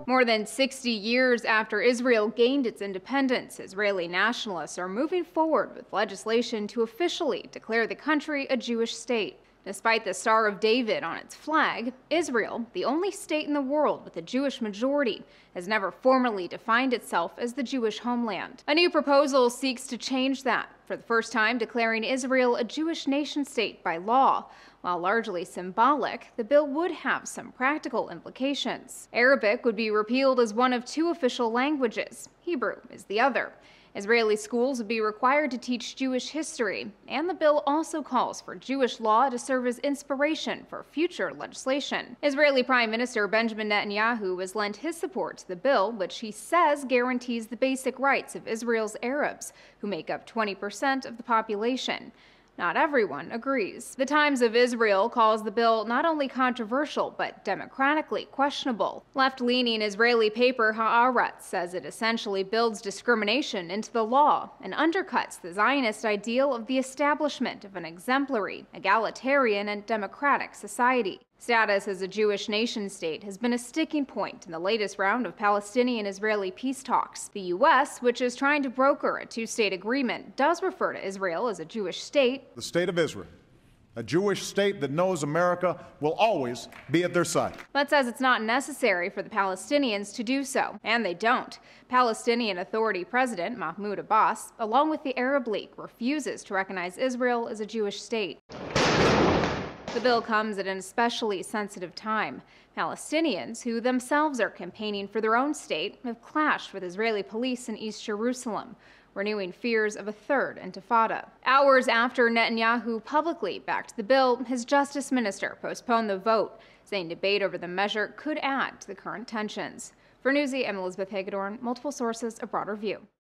More than 60 years after Israel gained its independence, Israeli nationalists are moving forward with legislation to officially declare the country a Jewish state. Despite the Star of David on its flag, Israel, the only state in the world with a Jewish majority, has never formally defined itself as the Jewish homeland. A new proposal seeks to change that, for the first time declaring Israel a Jewish nation-state by law. While largely symbolic, the bill would have some practical implications. Arabic would be repealed as one of two official languages. Hebrew is the other. Israeli schools would be required to teach Jewish history, and the bill also calls for Jewish law to serve as inspiration for future legislation. Israeli Prime Minister Benjamin Netanyahu has lent his support to the bill, which he says guarantees the basic rights of Israel's Arabs, who make up 20% of the population. Not everyone agrees. The Times of Israel calls the bill not only controversial, but democratically questionable. Left-leaning Israeli paper Haaretz says it essentially builds discrimination into the law and undercuts the Zionist ideal of the establishment of an exemplary, egalitarian, and democratic society. Status as a Jewish nation-state has been a sticking point in the latest round of Palestinian-Israeli peace talks. The U.S., which is trying to broker a two-state agreement, does refer to Israel as a Jewish state. The state of Israel, a Jewish state that knows America will always be at their side. But says it's not necessary for the Palestinians to do so, and they don't. Palestinian Authority President Mahmoud Abbas, along with the Arab League, refuses to recognize Israel as a Jewish state. The bill comes at an especially sensitive time. Palestinians, who themselves are campaigning for their own state, have clashed with Israeli police in East Jerusalem, renewing fears of a third intifada. Hours after Netanyahu publicly backed the bill, his justice minister postponed the vote, saying debate over the measure could add to the current tensions. For Newsy, I'm Elizabeth Hagedorn, multiple sources, a broader view.